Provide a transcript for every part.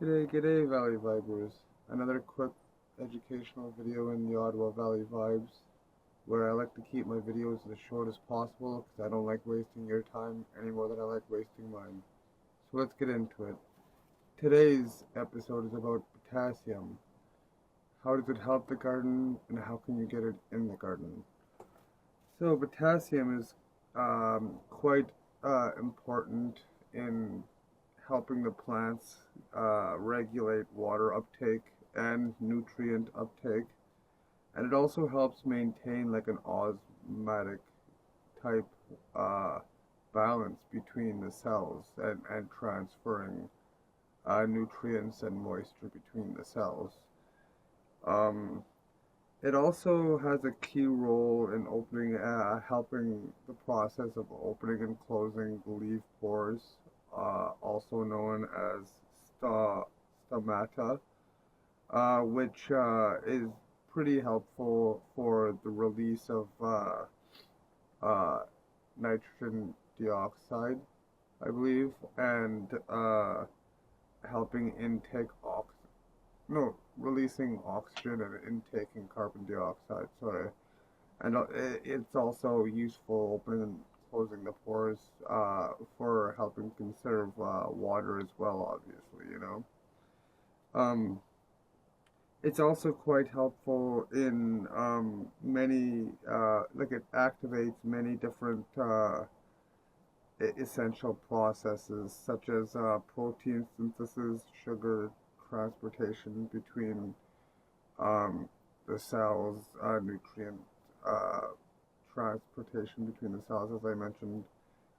G'day, Valley Vibers. Another quick educational video in the Ottawa Valley Vibes, where I like to keep my videos as short as possible because I don't like wasting your time any more than I like wasting mine. So let's get into it. Today's episode is about potassium. How does it help the garden, and how can you get it in the garden? So potassium is quite important in helping the plants regulate water uptake and nutrient uptake, and it also helps maintain like an osmotic type uh, balance between the cells and transferring nutrients and moisture between the cells. Um, it also has a key role in helping the process of opening and closing the leaf pores, also known as sta- stomata, which is pretty helpful for the release of uh, nitrogen dioxide, I believe, and helping intake no, releasing oxygen and intaking carbon dioxide. Sorry, and it's also useful opening and closing the pores for helping conserve water as well. Obviously, you know. Um, it's also quite helpful in like it activates many different essential processes such as protein synthesis, sugar transportation between um, the cells, nutrient uh, transportation between the cells, as I mentioned,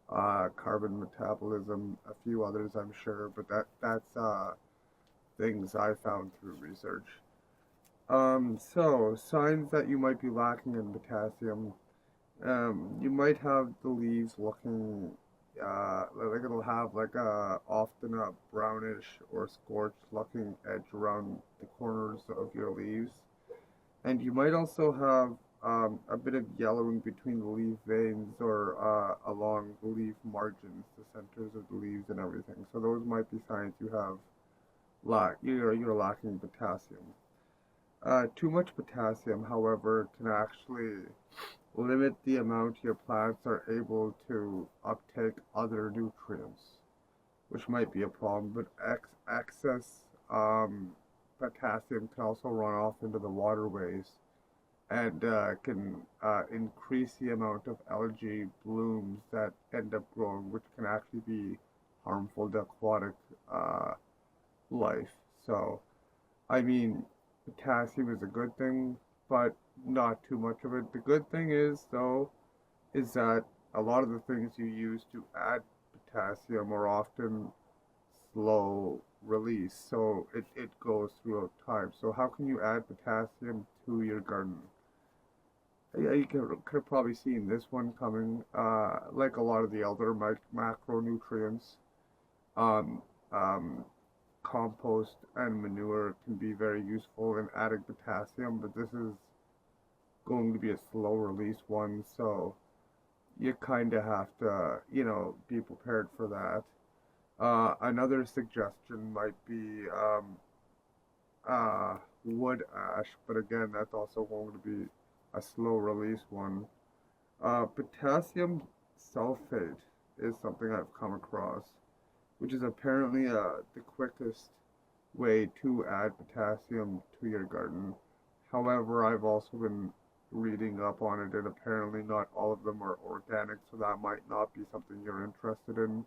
carbon metabolism, a few others I'm sure, but that's things I found through research. So signs that you might be lacking in potassium. You might have the leaves looking like it'll have like often a brownish or scorched looking edge around the corners of your leaves. And you might also have a bit of yellowing between the leaf veins or along the leaf margins, the centers of the leaves and everything. So those might be signs you have you're lacking potassium. Too much potassium, however, can actually limit the amount your plants are able to uptake other nutrients, which might be a problem. But excess potassium can also run off into the waterways and can increase the amount of algae blooms that end up growing, which can actually be harmful to aquatic uh, life. So, I mean, potassium is a good thing, but not too much of it. The good thing is, though, is that a lot of the things you use to add potassium are often slow release, so it goes throughout time. So how can you add potassium to your garden? Yeah, you could have probably seen this one coming, like a lot of the other macronutrients. Um, um, Compost and manure can be very useful in adding potassium, but this is going to be a slow release one, so you kind of have to, be prepared for that. Another suggestion might be wood ash, but again, that's also going to be a slow release one. Potassium sulfate is something I've come across, which is apparently the quickest way to add potassium to your garden. However, I've also been reading up on it, and apparently not all of them are organic, so that might not be something you're interested in.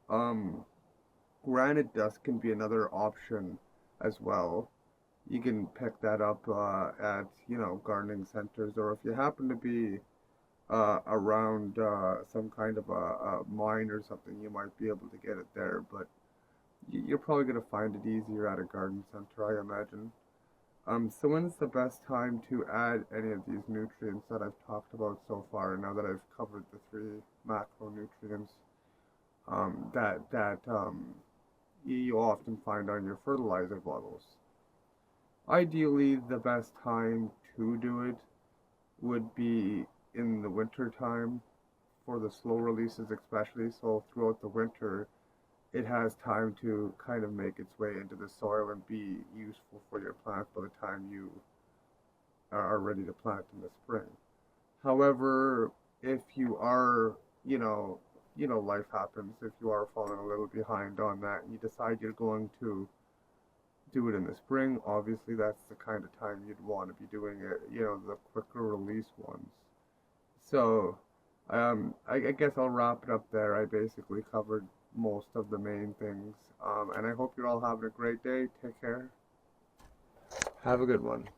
Um, Granite dust can be another option as well. You can pick that up at gardening centers, or if you happen to be around some kind of a mine or something, you might be able to get it there. But you're probably going to find it easier at a garden center, I imagine. So when's the best time to add any of these nutrients that I've talked about so far? Now that I've covered the three macronutrients that you often find on your fertilizer bottles. Ideally, the best time to do it would be in the winter time for the slow releases, especially. So throughout the winter, it has time to kind of make its way into the soil and be useful for your plants by the time you are ready to plant in the spring. However, if you are, you know, life happens. If you are falling a little behind on that and you decide you're going to do it in the spring, obviously that's the kind of time you'd want to be doing it, the quicker release ones. So, I guess I'll wrap it up there. I basically covered most of the main things. And I hope you're all having a great day. Take care. Have a good one.